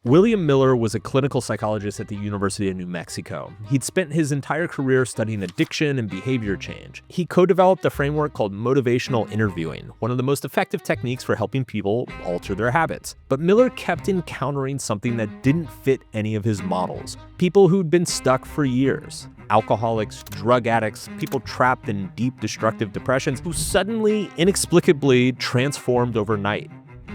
William Miller was a clinical psychologist at the University of New Mexico. He'd spent his entire career studying addiction and behavior change. He co-developed a framework called motivational interviewing, one of the most effective techniques for helping people alter their habits. But Miller kept encountering something that didn't fit any of his models. People who'd been stuck for years. Alcoholics, drug addicts, people trapped in deep destructive depressions who suddenly, inexplicably transformed overnight.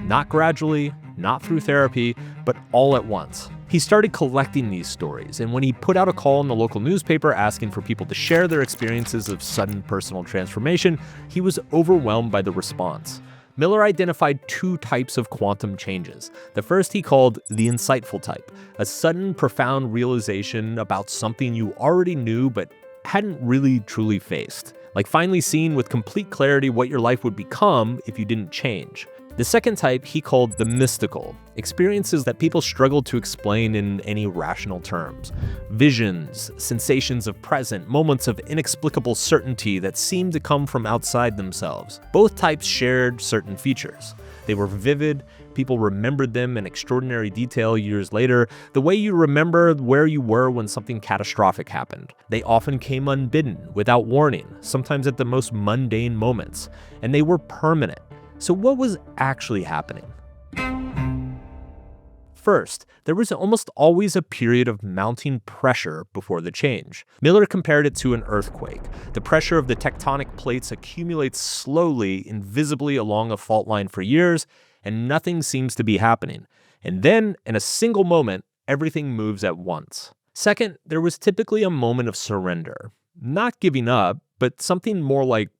Not gradually, not through therapy, but all at once. He started collecting these stories, and when he put out a call in the local newspaper asking for people to share their experiences of sudden personal transformation, he was overwhelmed by the response. Miller identified two types of quantum changes. The first he called the insightful type, a sudden, profound realization about something you already knew but hadn't really truly faced, like finally seeing with complete clarity what your life would become if you didn't change. The second type he called the mystical, experiences that people struggle to explain in any rational terms. Visions, sensations of present, moments of inexplicable certainty that seem to come from outside themselves. Both types shared certain features. They were vivid, people remembered them in extraordinary detail years later, the way you remember where you were when something catastrophic happened. They often came unbidden, without warning, sometimes at the most mundane moments, and they were permanent. So what was actually happening? First, there was almost always a period of mounting pressure before the change. Miller compared it to an earthquake. The pressure of the tectonic plates accumulates slowly, invisibly along a fault line for years, and nothing seems to be happening. And then, in a single moment, everything moves at once. Second, there was typically a moment of surrender. Not giving up, but something more like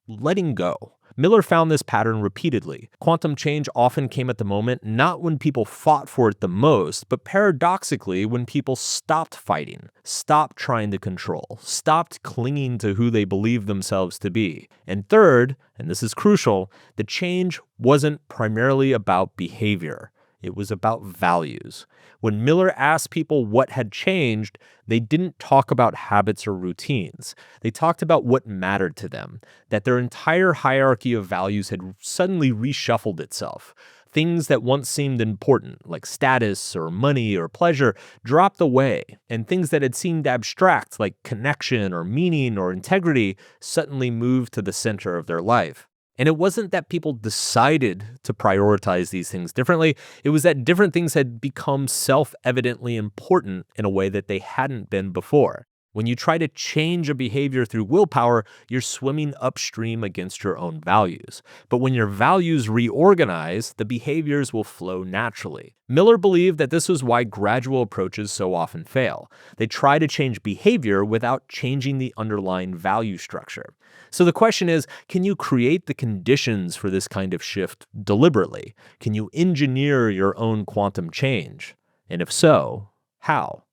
letting go. Miller found this pattern repeatedly. Quantum change often came at the moment, not when people fought for it the most, but paradoxically when people stopped fighting, stopped trying to control, stopped clinging to who they believed themselves to be. And third, and this is crucial, the change wasn't primarily about behavior. It was about values. When Miller asked people what had changed, they didn't talk about habits or routines. They talked about what mattered to them, that their entire hierarchy of values had suddenly reshuffled itself. Things that once seemed important, like status or money or pleasure, dropped away, and things that had seemed abstract, like connection or meaning or integrity, suddenly moved to the center of their life. And it wasn't that people decided to prioritize these things differently. It was that different things had become self-evidently important in a way that they hadn't been before. When you try to change a behavior through willpower, you're swimming upstream against your own values. But when your values reorganize, the behaviors will flow naturally. Miller believed that this was why gradual approaches so often fail. They try to change behavior without changing the underlying value structure. So the question is, can you create the conditions for this kind of shift deliberately? Can you engineer your own quantum change? And if so, how?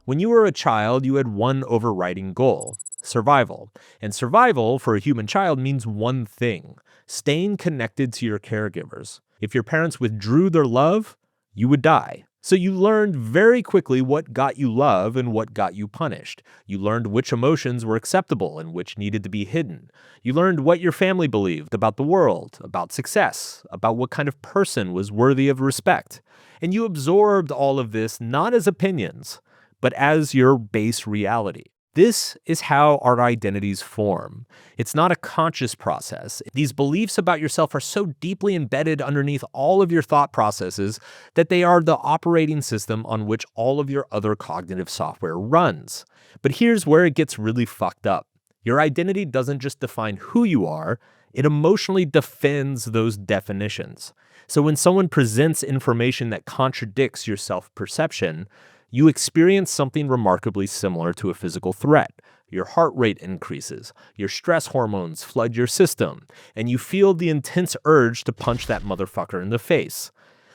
When you were a child, you had one overriding goal: survival. And survival for a human child means one thing: staying connected to your caregivers. If your parents withdrew their love, you would die. So you learned very quickly what got you love and what got you punished. You learned which emotions were acceptable and which needed to be hidden. You learned what your family believed about the world, about success, about what kind of person was worthy of respect. And you absorbed all of this not as opinions, but as your base reality. This is how our identities form. It's not a conscious process. These beliefs about yourself are so deeply embedded underneath all of your thought processes that they are the operating system on which all of your other cognitive software runs. But here's where it gets really fucked up. Your identity doesn't just define who you are, it emotionally defends those definitions. So when someone presents information that contradicts your self-perception, you experience something remarkably similar to a physical threat. Your heart rate increases, your stress hormones flood your system, and you feel the intense urge to punch that motherfucker in the face.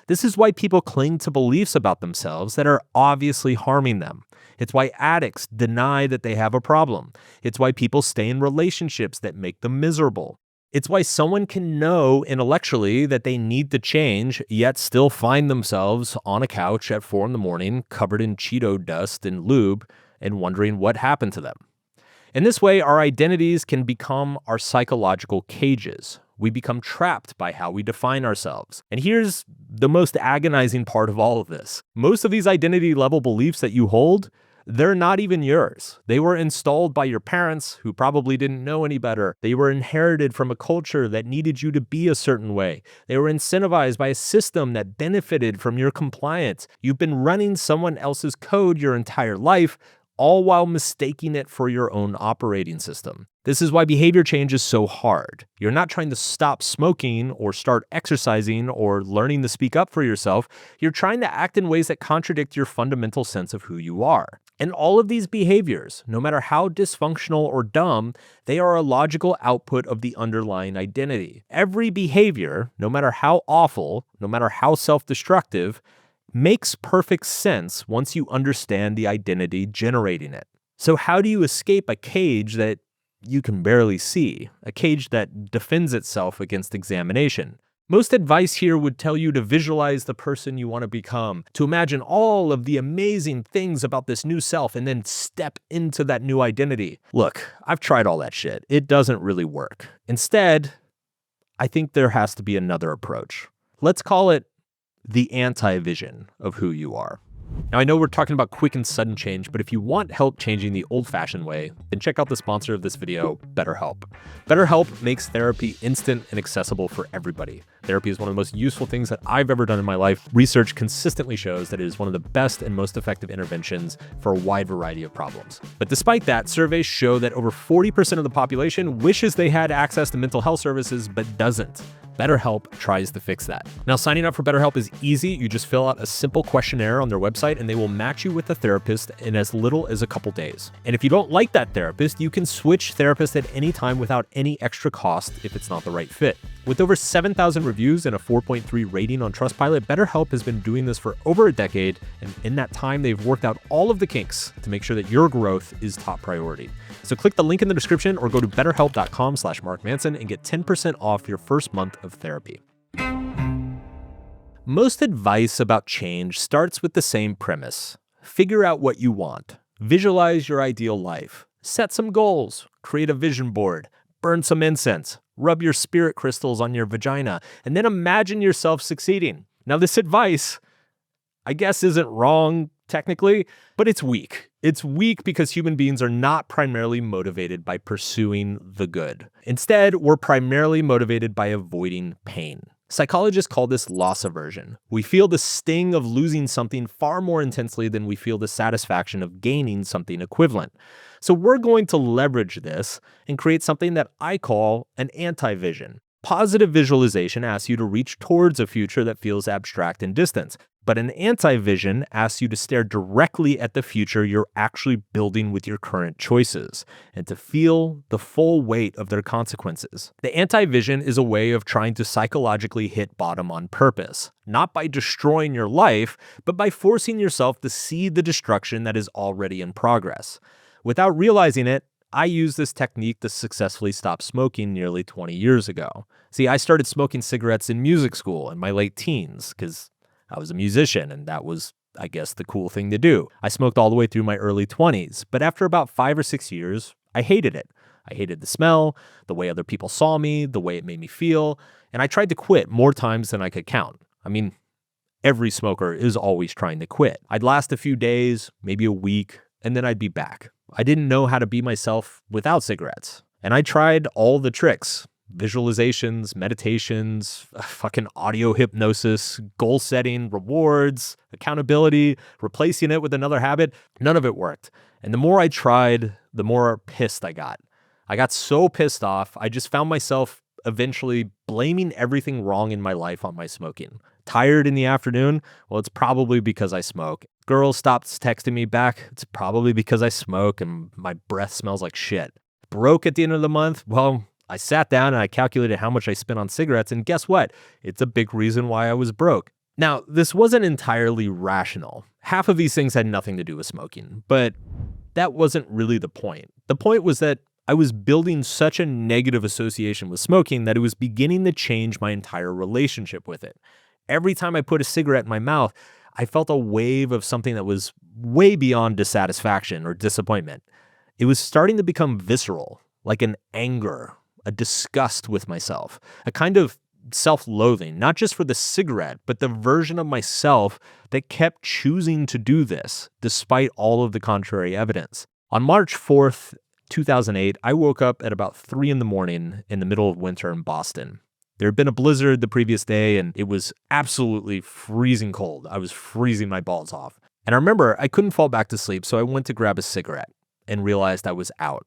This is why people cling to beliefs about themselves that are obviously harming them. It's why addicts deny that they have a problem. It's why people stay in relationships that make them miserable. It's why someone can know intellectually that they need to change, yet still find themselves on a couch at 4 a.m, covered in Cheeto dust and lube, and wondering what happened to them. In this way, our identities can become our psychological cages. We become trapped by how we define ourselves. And here's the most agonizing part of all of this. Most of these identity level beliefs that you hold, they're not even yours. They were installed by your parents who probably didn't know any better. They were inherited from a culture that needed you to be a certain way. They were incentivized by a system that benefited from your compliance. You've been running someone else's code your entire life, all while mistaking it for your own operating system. This is why behavior change is so hard. You're not trying to stop smoking or start exercising or learning to speak up for yourself. You're trying to act in ways that contradict your fundamental sense of who you are. And all of these behaviors, no matter how dysfunctional or dumb, they are a logical output of the underlying identity. Every behavior, no matter how awful, no matter how self-destructive, makes perfect sense once you understand the identity generating it. So how do you escape a cage that you can barely see, a cage that defends itself against examination? Most advice here would tell you to visualize the person you want to become, to imagine all of the amazing things about this new self and then step into that new identity. Look, I've tried all that shit. It doesn't really work. Instead, I think there has to be another approach. Let's call it the anti-vision of who you are. Now, I know we're talking about quick and sudden change, but if you want help changing the old-fashioned way, then check out the sponsor of this video, BetterHelp. BetterHelp makes therapy instant and accessible for everybody. Therapy is one of the most useful things that I've ever done in my life. Research consistently shows that it is one of the best and most effective interventions for a wide variety of problems. But despite that, surveys show that over 40% of the population wishes they had access to mental health services, but doesn't. BetterHelp tries to fix that. Now, signing up for BetterHelp is easy. You just fill out a simple questionnaire on their website and they will match you with a therapist in as little as a couple days. And if you don't like that therapist, you can switch therapists at any time without any extra cost if it's not the right fit. With over 7,000 reviews and a 4.3 rating on Trustpilot, BetterHelp has been doing this for over a decade, and in that time, they've worked out all of the kinks to make sure that your growth is top priority. So click the link in the description or go to betterhelp.com/markmanson and get 10% off your first month of therapy. Most advice about change starts with the same premise. Figure out what you want. Visualize your ideal life. Set some goals. Create a vision board. Burn some incense. Rub your spirit crystals on your vagina. And then imagine yourself succeeding. Now, this advice, I guess, isn't wrong technically, but it's weak. It's weak because human beings are not primarily motivated by pursuing the good. Instead, we're primarily motivated by avoiding pain. Psychologists call this loss aversion. We feel the sting of losing something far more intensely than we feel the satisfaction of gaining something equivalent. So we're going to leverage this and create something that I call an anti-vision. Positive visualization asks you to reach towards a future that feels abstract and distant, but an anti-vision asks you to stare directly at the future you're actually building with your current choices and to feel the full weight of their consequences. The anti-vision is a way of trying to psychologically hit bottom on purpose, not by destroying your life, but by forcing yourself to see the destruction that is already in progress. Without realizing it, I used this technique to successfully stop smoking nearly 20 years ago. See, I started smoking cigarettes in music school in my late teens because I was a musician and that was, I guess, the cool thing to do. I smoked all the way through my early 20s, but after about 5 or 6 years, I hated it. I hated the smell, the way other people saw me, the way it made me feel, and I tried to quit more times than I could count. I mean, every smoker is always trying to quit. I'd last a few days, maybe a week, and then I'd be back. I didn't know how to be myself without cigarettes. And I tried all the tricks. Visualizations, meditations, fucking audio hypnosis, goal setting, rewards, accountability, replacing it with another habit. None of it worked. And the more I tried, the more pissed I got. I got so pissed off, I just found myself eventually blaming everything wrong in my life on my smoking. Tired in the afternoon? Well, it's probably because I smoke. Girls stopped texting me back. It's probably because I smoke and my breath smells like shit. Broke at the end of the month? Well, I sat down and I calculated how much I spent on cigarettes, and guess what? It's a big reason why I was broke. Now, this wasn't entirely rational. Half of these things had nothing to do with smoking, but that wasn't really the point. The point was that I was building such a negative association with smoking that it was beginning to change my entire relationship with it. Every time I put a cigarette in my mouth, I felt a wave of something that was way beyond dissatisfaction or disappointment. It was starting to become visceral, like an anger, a disgust with myself, a kind of self-loathing, not just for the cigarette, but the version of myself that kept choosing to do this despite all of the contrary evidence. On March 4th, 2008, I woke up at about 3 in the morning in the middle of winter in Boston. There had been a blizzard the previous day, and it was absolutely freezing cold. I was freezing my balls off. And I remember I couldn't fall back to sleep, so I went to grab a cigarette and realized I was out.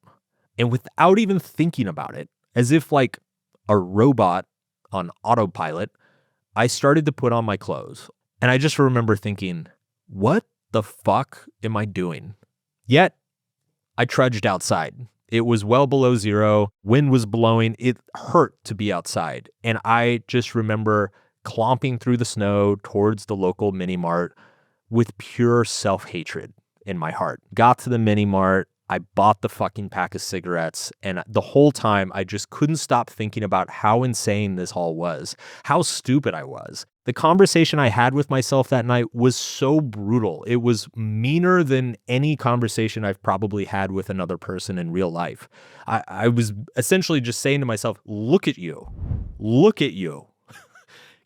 And without even thinking about it, as if like a robot on autopilot, I started to put on my clothes. And I just remember thinking, what the fuck am I doing? Yet, I trudged outside. It was well below zero. Wind was blowing. It hurt to be outside. And I just remember clomping through the snow towards the local mini mart with pure self-hatred in my heart. Got to the mini mart. I bought the fucking pack of cigarettes, and the whole time I just couldn't stop thinking about how insane this all was, how stupid I was. The conversation I had with myself that night was so brutal. It was meaner than any conversation I've probably had with another person in real life. I was essentially just saying to myself, look at you. Look at you.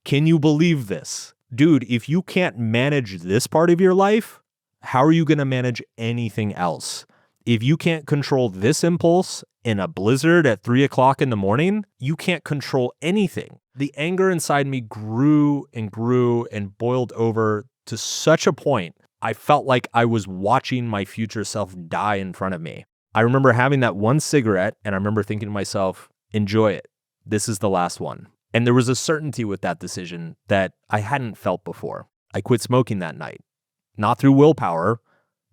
Can you believe this? Dude, if you can't manage this part of your life, how are you going to manage anything else? If you can't control this impulse in a blizzard at 3 o'clock in the morning, you can't control anything. The anger inside me grew and grew and boiled over to such a point, I felt like I was watching my future self die in front of me. I remember having that one cigarette, and I remember thinking to myself, enjoy it. This is the last one. And there was a certainty with that decision that I hadn't felt before. I quit smoking that night, not through willpower,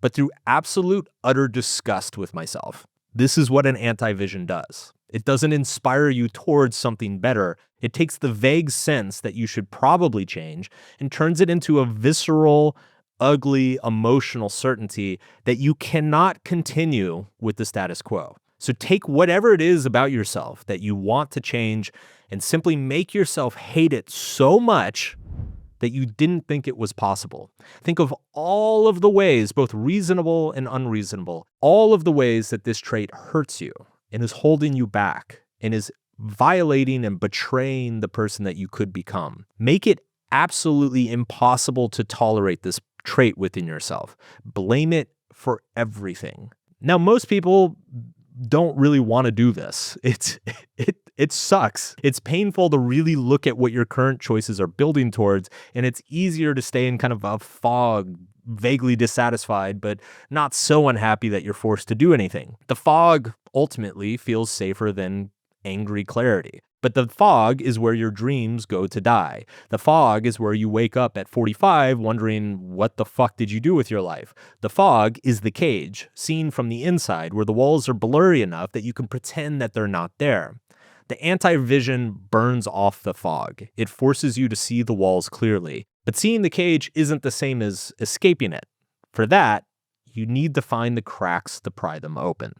but through absolute, utter disgust with myself. This is what an anti-vision does. It doesn't inspire you towards something better. It takes the vague sense that you should probably change and turns it into a visceral, ugly, emotional certainty that you cannot continue with the status quo. So take whatever it is about yourself that you want to change and simply make yourself hate it so much that you didn't think it was possible. Think of all of the ways, both reasonable and unreasonable, all of the ways that this trait hurts you and is holding you back and is violating and betraying the person that you could become. Make it absolutely impossible to tolerate this trait within yourself. Blame it for everything. Now, most people don't really want to do this. It sucks. It's painful to really look at what your current choices are building towards, and it's easier to stay in kind of a fog, vaguely dissatisfied, but not so unhappy that you're forced to do anything. The fog ultimately feels safer than angry clarity. But the fog is where your dreams go to die. The fog is where you wake up at 45 wondering, what the fuck did you do with your life? The fog is the cage, seen from the inside, where the walls are blurry enough that you can pretend that they're not there. The anti-vision burns off the fog. It forces you to see the walls clearly. But seeing the cage isn't the same as escaping it. For that, you need to find the cracks to pry them open.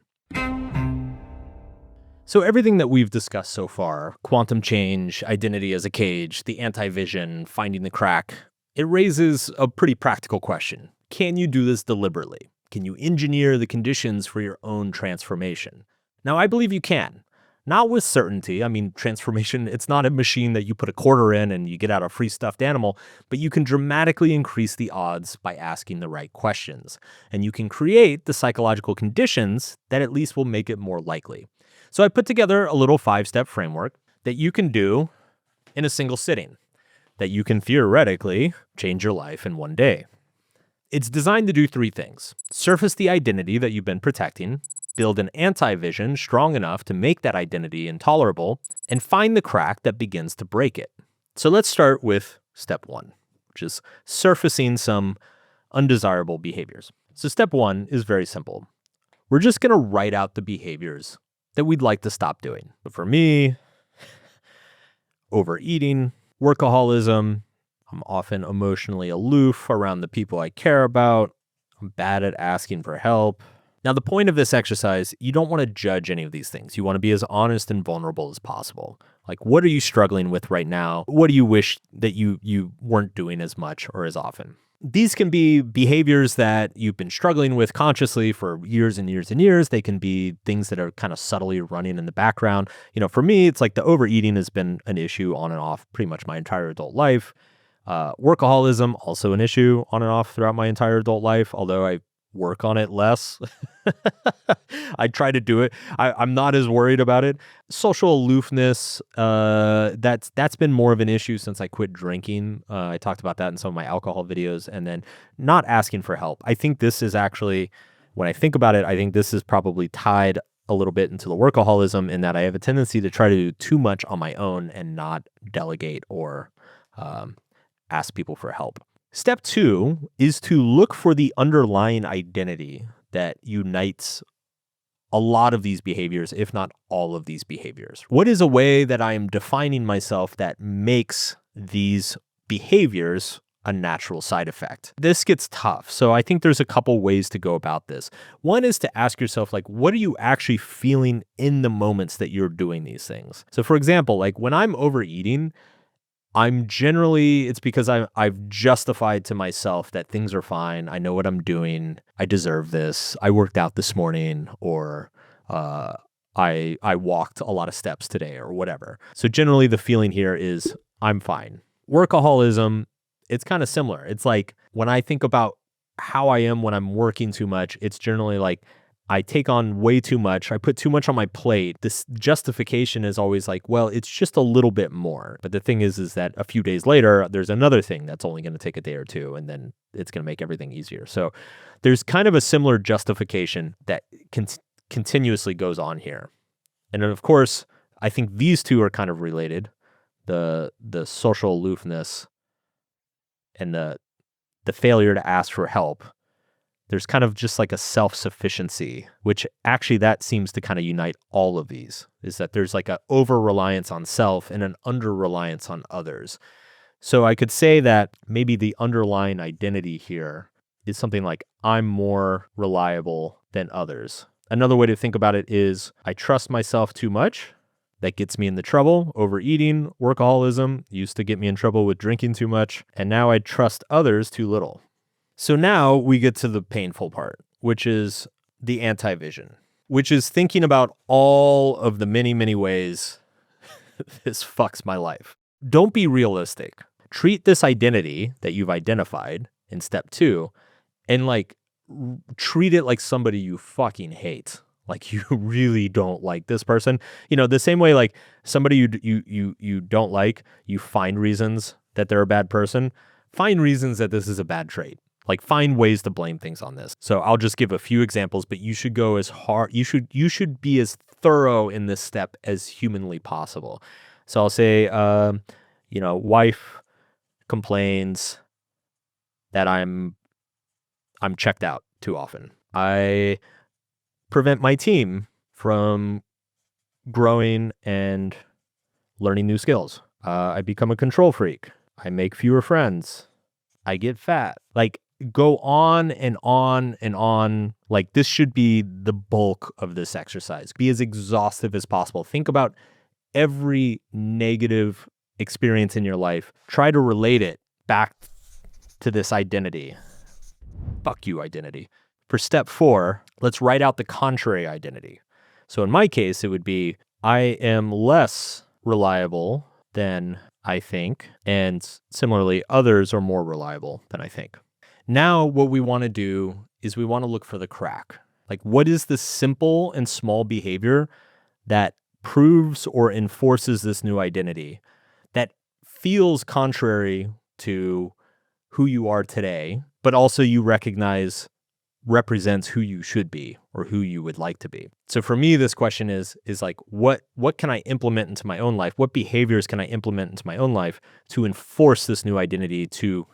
So everything that we've discussed so far, quantum change, identity as a cage, the anti-vision, finding the crack, it raises a pretty practical question. Can you do this deliberately? Can you engineer the conditions for your own transformation? Now, I believe you can. Not with certainty. I mean, transformation, it's not a machine that you put a quarter in and you get out a free stuffed animal, but you can dramatically increase the odds by asking the right questions. And you can create the psychological conditions that at least will make it more likely. So I put together a little 5-step framework that you can do in a single sitting, that you can theoretically change your life in one day. It's designed to do 3 things. Surface the identity that you've been protecting, build an anti-vision strong enough to make that identity intolerable, and find the crack that begins to break it. So let's start with step 1, which is surfacing some undesirable behaviors. So step 1 is very simple. We're just going to write out the behaviors that we'd like to stop doing. But for me, overeating, workaholism, I'm often emotionally aloof around the people I care about. I'm bad at asking for help. Now, the point of this exercise, you don't want to judge any of these things. You want to be as honest and vulnerable as possible. Like, what are you struggling with right now? What do you wish that you weren't doing as much or as often? These can be behaviors that you've been struggling with consciously for years and years and years. They can be things that are kind of subtly running in the background. For me, it's like the overeating has been an issue on and off pretty much my entire adult life. Workaholism, also an issue on and off throughout my entire adult life, although I work on it less. I try to do it. I'm not as worried about it. Social aloofness, that's been more of an issue since I quit drinking. I talked about that in some of my alcohol videos. And then not asking for help. I think this is actually, when I think about it, I think this is probably tied a little bit into the workaholism, in that I have a tendency to try to do too much on my own and not delegate or ask people for help. Step 2 is to look for the underlying identity that unites a lot of these behaviors, if not all of these behaviors. What is a way that I am defining myself that makes these behaviors a natural side effect? This gets tough. So I think there's a couple ways to go about this. One is to ask yourself, like, what are you actually feeling in the moments that you're doing these things? So for example, like when I'm overeating, it's because I've justified to myself that things are fine. I know what I'm doing. I deserve this. I worked out this morning, or I walked a lot of steps today, or whatever. So generally the feeling here is I'm fine. Workaholism, it's kind of similar. It's like when I think about how I am when I'm working too much, it's generally like I take on way too much. I put too much on my plate. This justification is always like, well, it's just a little bit more. But the thing is that a few days later, there's another thing that's only going to take a day or two, and then it's going to make everything easier. So there's kind of a similar justification that continuously goes on here. And then, of course, I think these two are kind of related. The social aloofness and the failure to ask for help. There's kind of just like a self-sufficiency, which actually that seems to kind of unite all of these, is that there's like an over-reliance on self and an under-reliance on others. So I could say that maybe the underlying identity here is something like I'm more reliable than others. Another way to think about it is I trust myself too much. That gets me into trouble. Overeating, workaholism used to get me in trouble with drinking too much. And now I trust others too little. So now we get to the painful part, which is the anti-vision, which is thinking about all of the many, many ways this fucks my life. Don't be realistic. Treat this identity that you've identified in step 2 and treat it like somebody you fucking hate. Like you really don't like this person. The same way like somebody you don't like, you find reasons that they're a bad person. Find reasons that this is a bad trait. Like find ways to blame things on this. So I'll just give a few examples, but you should go as hard. You should be as thorough in this step as humanly possible. So I'll say, wife complains that I'm checked out too often. I prevent my team from growing and learning new skills. I become a control freak. I make fewer friends. I get fat. Like go on and on and on. Like this should be the bulk of this exercise. Be as exhaustive as possible. Think about every negative experience in your life. Try to relate it back to this identity. Fuck you, identity. For step 4, let's write out the contrary identity. So in my case, it would be, I am less reliable than I think, and similarly, others are more reliable than I think. Now, what we want to do is we want to look for the crack. Like, what is the simple and small behavior that proves or enforces this new identity that feels contrary to who you are today, but also you recognize represents who you should be or who you would like to be. So for me, this question is like, what can I implement into my own life? What behaviors can I implement into my own life to enforce this new identity, to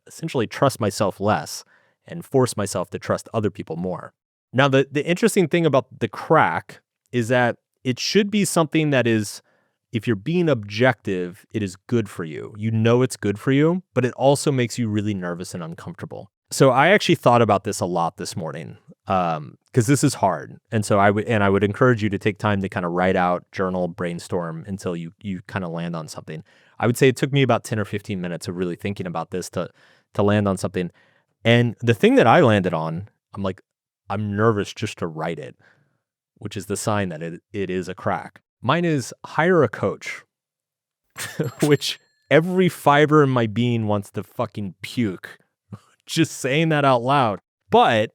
essentially trust myself less and force myself to trust other people more? Now, the interesting thing about the crack is that it should be something that is, if you're being objective, it is good for you. You know it's good for you, but it also makes you really nervous and uncomfortable. So I actually thought about this a lot this morning, because this is hard. And so I would encourage you to take time to kind of write out, journal, brainstorm until you kind of land on something. I would say it took me about 10 or 15 minutes of really thinking about this to land on something. And the thing that I landed on, I'm like, I'm nervous just to write it, which is the sign that it is a crack. Mine is hire a coach, which every fiber in my being wants to fucking puke just saying that out loud. But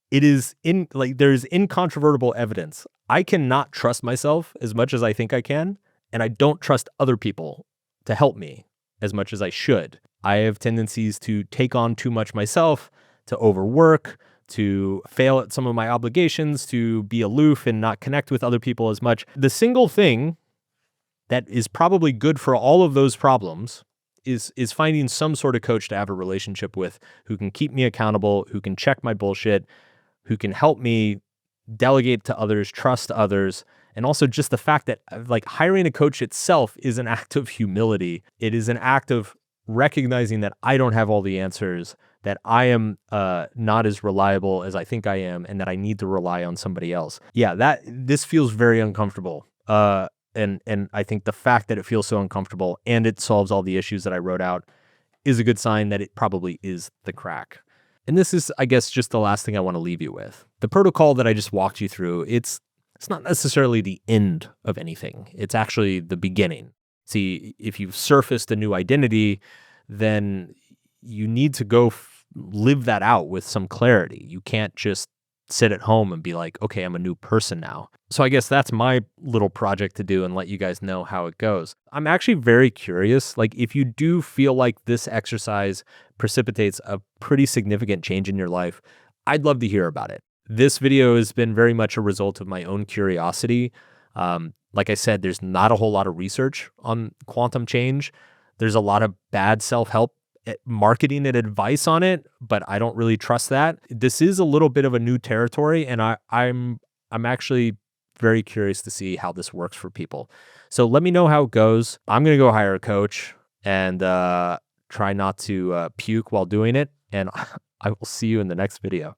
it is there's incontrovertible evidence. I cannot trust myself as much as I think I can, and I don't trust other people to help me as much as I should. I have tendencies to take on too much myself, to overwork, to fail at some of my obligations, to be aloof and not connect with other people as much. The single thing that is probably good for all of those problems is finding some sort of coach to have a relationship with, who can keep me accountable, who can check my bullshit, who can help me delegate to others, trust others. And also just the fact that like hiring a coach itself is an act of humility. It is an act of recognizing that I don't have all the answers, that I am not as reliable as I think I am, and that I need to rely on somebody else. Yeah, this feels very uncomfortable. And I think the fact that it feels so uncomfortable and it solves all the issues that I wrote out is a good sign that it probably is the crack. And this is, I guess, just the last thing I want to leave you with. The protocol that I just walked you through, it's not necessarily the end of anything. It's actually the beginning. See, if you've surfaced a new identity, then you need to go live that out with some clarity. You can't just sit at home and be like, okay, I'm a new person now. So I guess that's my little project to do and let you guys know how it goes. I'm actually very curious. Like, if you do feel like this exercise precipitates a pretty significant change in your life, I'd love to hear about it. This video has been very much a result of my own curiosity. Like I said, there's not a whole lot of research on quantum change. There's a lot of bad self-help marketing and advice on it, but I don't really trust that. This is a little bit of a new territory, and I'm actually very curious to see how this works for people. So let me know how it goes. I'm gonna go hire a coach and try not to puke while doing it, and I will see you in the next video.